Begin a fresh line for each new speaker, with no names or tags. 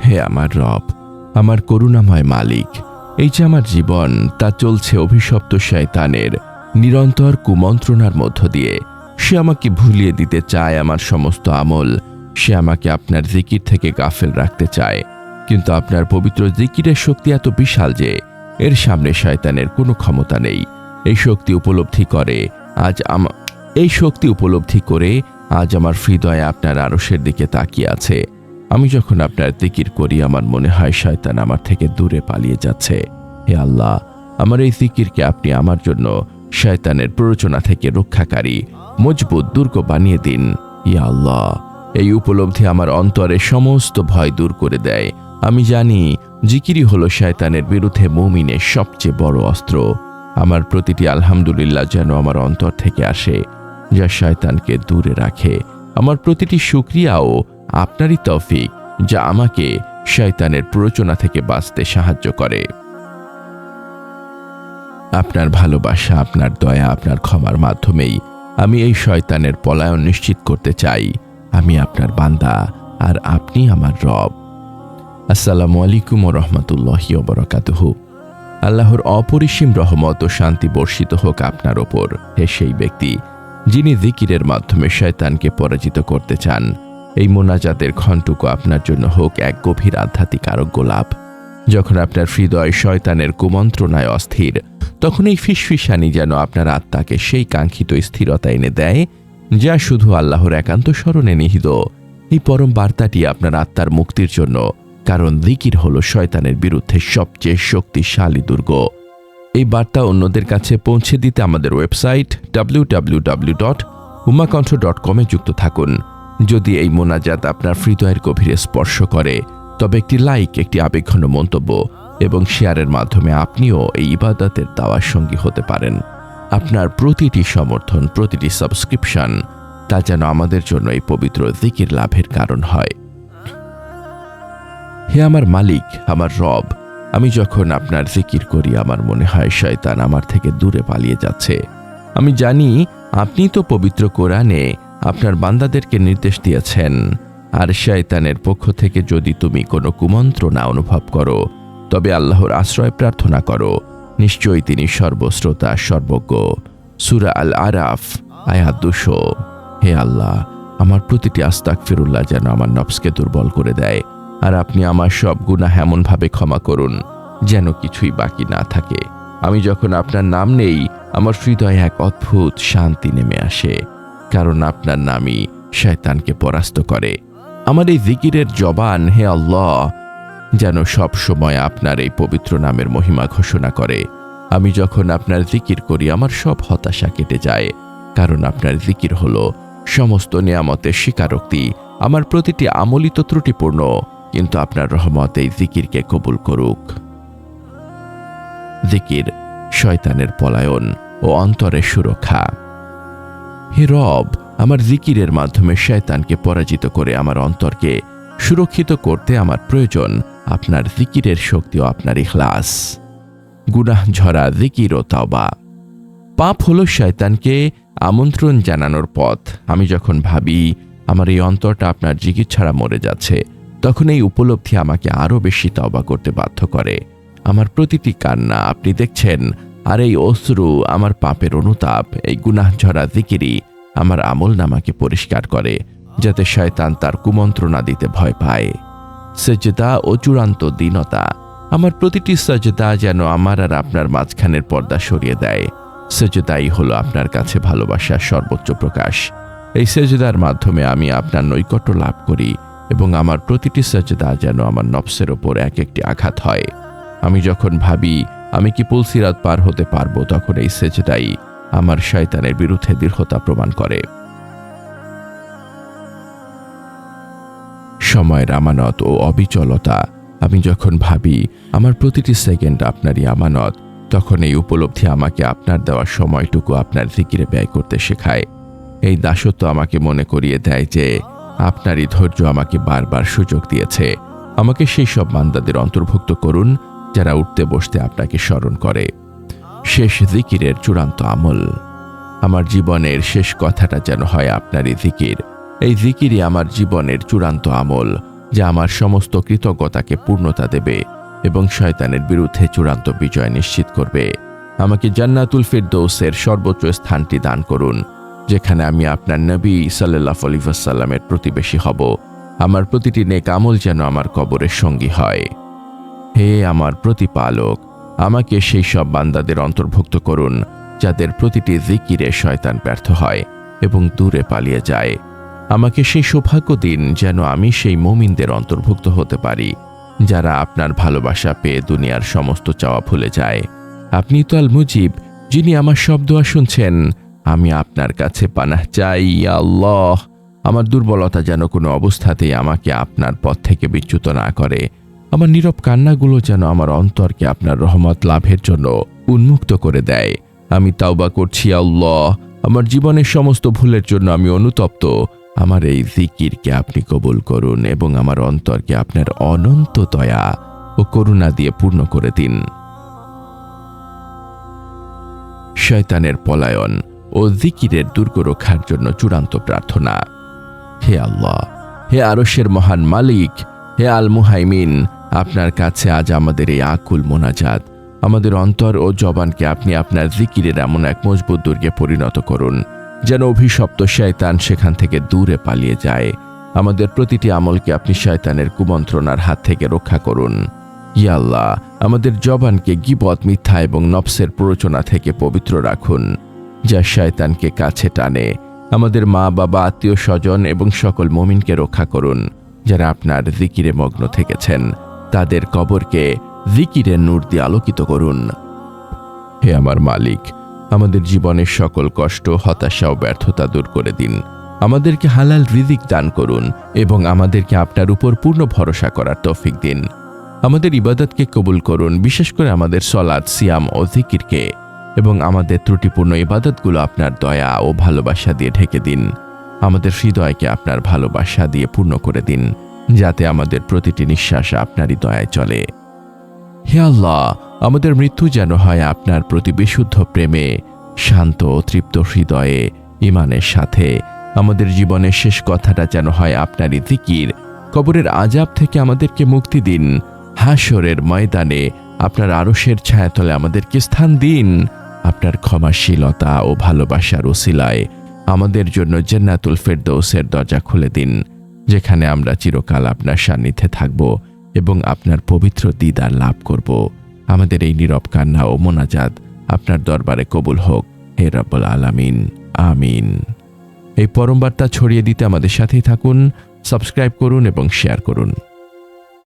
হে আমার রব, আমার করুণাময় মালিক, এই যে আমার জীবন তা চলছে অভিশপ্ত শয়তানের নিরন্তর কুমন্ত্রণার মধ্য দিয়ে। সে আমাকে ভুলিয়ে দিতে চায় আমার সমস্ত আমল। সে আমাকে আপনার জিকির থেকে গাফেল রাখতে চায়, কিন্তু আপনার পবিত্র জিকিরের শক্তি এত বিশাল যে এর সামনে শয়তানের কোনো ক্ষমতা নেই। এই শক্তি উপলব্ধি করে আজ আমার হৃদয়ে আপনার আরশের দিকে তাকিয়ে আছে। আমি যখন আপনার জিকির করি আমার মনে হয় শয়তান আমার থেকে দূরে পালিয়ে যাচ্ছে। হে আল্লাহ, আমার এই জিকিরকে আপনি আমার জন্য শয়তানের প্ররোচনা থেকে রক্ষাকারী মজবুত দুর্গ বানিয়ে দিন। ইয়া আল্লাহ, এই উপলব্ধি আমার অন্তরে সমস্ত ভয় দূর করে দেয়। আমি জানি জিকিরই হলো শয়তানের বিরুদ্ধে মুমিনের সবচেয়ে বড় অস্ত্র। আমার প্রতিটি আলহামদুলিল্লাহ যেন আমার অন্তর থেকে আসে, যা শয়তানকে দূরে রাখে। আমার প্রতিটি শুকরিয়াও আপনারই তৌফিক, যা আমাকে শয়তানের প্ররোচনা থেকে বাঁচতে সাহায্য করে। আপনার ভালোবাসা, আপনার দয়া, আপনার ক্ষমার মাধ্যমেই আমি এই শয়তানের পলায়ন নিশ্চিত করতে চাই। আমি আপনার বান্দা আর আপনি আমার রব। আসসালামু আলাইকুম ওয়া রাহমাতুল্লাহি ওয়া বারাকাতুহু। আল্লাহর অপরিসীম রহমত ও শান্তি বর্ষিত হোক আপনার ওপর, হে সেই ব্যক্তি যিনি জিকিরের মাধ্যমে শয়তানকে পরাজিত করতে চান। এই মোনাজাতের ক্ষণটুকু আপনার জন্য হোক এক গভীর আধ্যাত্মিক আরোগ্য লাভ। যখন আপনার হৃদয় শয়তানের কুমন্ত্রণায় অস্থির, তখন এই ফিসফিসানি যেন আপনার আত্মাকে সেই কাঙ্ক্ষিত স্থিরতা এনে দেয়, যা শুধু আল্লাহর একান্ত স্মরণে নিহিত। এই পরম বার্তাটি আপনার আত্মার মুক্তির জন্য, কারণ জিকির হলো শয়তানের বিরুদ্ধে সবচেয়ে শক্তিশালী দুর্গ। এই বার্তা অন্যদের কাছে পৌঁছে দিতে আমাদের ওয়েবসাইট www.umacontrol.com এ যুক্ত থাকুন। যদি এই মোনাজাত আপনার হৃদয়ের গভীরে স্পর্শ করে, তবে একটি লাইক, একটি আবেগঘন মন্তব্য এবং শেয়ারের মাধ্যমে আপনিও এই ইবাদতের দাওয়ার সঙ্গী হতে পারেন। আপনার প্রতিটি সমর্থন, প্রতিটি সাবস্ক্রিপশন, তা যেন আমাদের জন্য এই পবিত্র জিকির লাভের কারণ হয়। হে আমার মালিক, আমার রব, আমি যখন আপনার জিকির করি আমার মনে হয় শয়তান আমার থেকে দূরে পালিয়ে যাচ্ছে। আমি জানি আপনি তো পবিত্র কোরআনে আপনার বান্দাদেরকে নির্দেশ দিয়েছেন, আর শয়তানের পক্ষ থেকে যদি তুমি কোনো কুমন্ত্রণা অনুভব করো, তবে আল্লাহর আশ্রয় প্রার্থনা করো। নিশ্চয়ই তিনি সর্বশ্রোতা, সর্বজ্ঞ। সূরা আল আরাফ, আয়াত 200। হে আল্লাহ, আমার প্রতিটি আস্তাগফিরুল্লাহ যেন আমার নফসকে দুর্বল করে দেয়, আর আপনি আমার সব গুনাহ এমনভাবে ক্ষমা করুন যেন কিছুই বাকি না থাকে। আমি যখন আপনার নাম নেই আমার হৃদয়ে এক অদ্ভুত শান্তি নেমে আসে, কারণ আপনার নামই শয়তানকে পরাস্ত করে। আমার এই জিকিরের জবান, হে আল্লাহ, যেন সব সময় আপনার এই পবিত্র নামের মহিমা ঘোষণা করে। আমি যখন আপনার জিকির করি আমার সব হতাশা কেটে যায়, কারণ আপনার জিকির হলো সমস্ত নিয়ামতের স্বীকারোক্তি। আমার প্রতিটি আমলই তো ত্রুটিপূর্ণ, কিন্তু আপনার রহমত এই জিকিরকে কবুল করুক। জিকির শয়তানের পলায়ন ও অন্তরের সুরক্ষা। হে রব, আমার জিকিরের মাধ্যমে শয়তানকে পরাজিত করে আমার অন্তরকে সুরক্ষিত করতে আমার প্রয়োজন আপনার জিকিরের শক্তি ও আপনার ইখলাস। গুনাহ ঝরা জিকির ও তাওবা। পাপ হলো শয়তানকে আমন্ত্রণ জানানোর পথ। আমি যখন ভাবি আমার এই অন্তরটা আপনার জিকির ছাড়া মরে যাচ্ছে, তখন এই উপলব্ধি আমাকে আরো বেশি তাওবা করতে বাধ্য করে। আমার প্রতিটি কান্না আপনি দেখছেন, আর এই অশ্রু আমার পাপের অনুতাপ। এই গুনাহ ঝরা জিকিরই আমার আমল নামাকে পরিষ্কার করে, যাতে শয়তান তার কুমন্ত্রণা দিতে ভয় পায়। সেজদা ও চূড়ান্ত দীনতা। আমার প্রতিটি সেজদা যেন আমার আর আপনার মাঝখানের পর্দা সরিয়ে দেয়। সেজদাই হলো আপনার কাছে ভালোবাসার সর্বোচ্চ প্রকাশ। এই সেজদার মাধ্যমে আমি আপনার নৈকট্য লাভ করি, এবং আমার প্রতিটি সেজদা যেন আমার নফসের ওপর এক একটি আঘাত হয়। আমি যখন ভাবি আমি কি পুলসিরাত পার হতে পারবো, তখন এই সেজদাই আমার শয়তানের বিরুদ্ধে দৃঢ়তা প্রমাণ করে। সময়ের আমানত ও অবিচলতা। আমি যখন ভাবি আমার প্রতিটি সেকেন্ড আপনারই আমানত, তখন এই উপলব্ধি আমাকে আপনার দেওয়ার সময়টুকু আপনার জিকিরে ব্যয় করতে শেখায়। এই দাসত্ব আমাকে মনে করিয়ে দেয় যে আপনারই ধৈর্য আমাকে বারবার সুযোগ দিয়েছে। আমাকে সেই সব বান্দাদের অন্তর্ভুক্ত করুন যারা উঠতে বসতে আপনাকে স্মরণ করে। শেষ জিকিরের চূড়ান্ত আমল। আমার জীবনের শেষ কথাটা যেন হয় আপনারই জিকির। এই জিকিরই আমার জীবনের চূড়ান্ত আমল, যা আমার সমস্ত কৃতজ্ঞতাকে পূর্ণতা দেবে এবং শয়তানের বিরুদ্ধে চূড়ান্ত বিজয় নিশ্চিত করবে। আমাকে জান্নাতুল ফিরদৌসের সর্বোচ্চ স্থানটি দান করুন, যেখানে আমি আপনার নবী সাল্লাল্লাহু আলাইহি ওয়াসাল্লামের প্রতিবেশী হব। আমার প্রতিটি নেক আমল যেন আমার কবরের সঙ্গী হয়। হে আমার প্রতিপালক, আমাকে সেই সব বান্দাদের অন্তর্ভুক্ত করুন যাদের প্রতিটি জিকিরে শয়তান ব্যর্থ হয় এবং দূরে পালিয়ে যায়। আমাকে সেই সৌভাগ্য দিন যেন আমি সেই মুমিনদের অন্তর্ভুক্ত হতে পারি যারা আপনার ভালোবাসা পেয়ে দুনিয়ার সমস্ত চাওয়া ভুলে যায়। আপনি তো আল মুজিব, যিনি আমার সব দোয়া শুনছেন। আমি আপনার কাছে পানাহ চাই, ইয়া আল্লাহ। আমার দুর্বলতা যেন কোনো অবস্থাতেই আমাকে আপনার পথ থেকে বিচ্যুত না করে। আমার নীরব কান্নাগুলো যেন আমার অন্তরকে আপনার রহমত লাভের জন্য উন্মুক্ত করে দেয়। আমি তাওবা করছি আল্লাহ, আমার জীবনের সমস্ত ভুলের জন্য আমি অনুতপ্ত। আমার এই জিকিরকে আপনি কবুল করুন এবং আমার অন্তরকে আপনার অনন্ত দয়া ও করুণা দিয়ে পূর্ণ করে দিন। শয়তানের পলায়ন ও জিকিরের দুর্গ রক্ষার জন্য চূড়ান্ত প্রার্থনা। হে আল্লাহ, হে আরশের মহান মালিক, হে আল মুহাইমিন, আপনার কাছে আজ আমাদের এই আকুল মোনাজাত। আমাদের অন্তর ও জবানকে আপনি আপনার জিকিরের এমন এক মজবুত দুর্গে পরিণত করুন যেন অভিশপ্ত শয়তান সেখান থেকে দূরে পালিয়ে যায়। আমাদের প্রতিটি আমলকে আপনি শয়তানের কুমন্ত্রণার হাত থেকে রক্ষা করুন। ইয়া আল্লাহ, আমাদের জবানকে গীবত, মিথ্যা এবং নফসের প্ররোচনা থেকে পবিত্র রাখুন, যা শয়তানকে কাছে টানে। আমাদের মা বাবা, আত্মীয় স্বজন এবং সকল মুমিনকে রক্ষা করুন যারা আপনার জিকিরে মগ্ন থেকেছেন। তাদের কবরকে জিকিরের নূর দিয়ে আলোকিত করুন। হে আমার মালিক, আমাদের জীবনের সকল কষ্ট, হতাশা ও ব্যর্থতা দূর করে দিন। আমাদেরকে হালাল রিজিক দান করুন এবং আমাদেরকে আপনার উপর পূর্ণ ভরসা করার তৌফিক দিন। আমাদের ইবাদতকে কবুল করুন, বিশেষ করে আমাদের সলাত, সিয়াম ও জিকিরকে, এবং আমাদের ত্রুটিপূর্ণ ইবাদতগুলো আপনার দয়া ও ভালোবাসা দিয়ে ঢেকে দিন। আমাদের হৃদয়কে আপনার ভালোবাসা দিয়ে পূর্ণ করে দিন, যাতে আমাদের প্রতিটি নিঃশ্বাস আপনারই দয়ায় চলে। হে আল্লাহ, আমাদের মৃত্যু যেন হয় আপনার প্রতি বিশুদ্ধ প্রেমে, শান্ত ও তৃপ্ত হৃদয়ে, ঈমানের সাথে। আমাদের জীবনের শেষ কথাটা যেন হয় আপনারই জিকির। কবরের আযাব থেকে আমাদেরকে মুক্তি দিন। হাশরের ময়দানে আপনার আরশের ছায়াতলে আমাদেরকে স্থান দিন। আপনার ক্ষমাশীলতা ও ভালোবাসার ওসিলায় আমাদের জন্য জান্নাতুল ফিরদৌসের দরজা খুলে দিন, যেখানে আমরা চিরকাল আপনার সান্নিধ্যে থাকব এবং আপনার পবিত্র দিদার লাভ করব। আমাদের এই নীরব কান্না ও মোনাজাত আপনার দরবারে কবুল হোক, হে রব্বুল আলামিন। আমিন। এই পরম বার্তা ছড়িয়ে দিতে আমাদের সাথেই থাকুন, সাবস্ক্রাইব করুন এবং শেয়ার করুন।